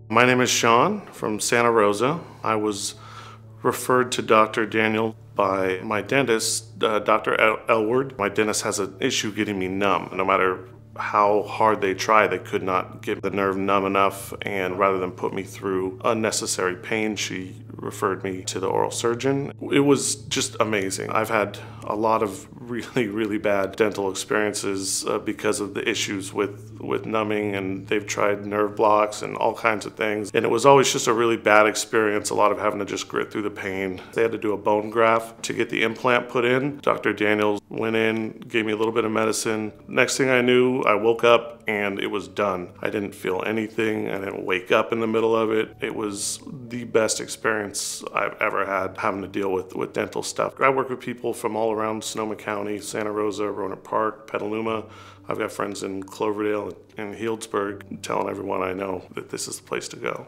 My name is Sean from Santa Rosa. I was referred to Dr. Daniel by my dentist, Dr. Elward. My dentist has an issue getting me numb. No matter how hard they try, they could not get the nerve numb enough, and rather than put me through unnecessary pain, she referred me to the oral surgeon. It was just amazing. I've had a lot of really bad dental experiences because of the issues with numbing, and they've tried nerve blocks and all kinds of things, and it was always just a really bad experience, a lot of having to just grit through the pain. They had to do a bone graft to get the implant put in. Dr. Daniels went in, gave me a little bit of medicine. Next thing I knew, I woke up and it was done. I didn't feel anything. I didn't wake up in the middle of it. It was the best experience I've ever had having to deal with dental stuff. I work with people from all around Sonoma County, Santa Rosa, Rohnert Park, Petaluma. I've got friends in Cloverdale and Healdsburg, telling everyone I know that this is the place to go.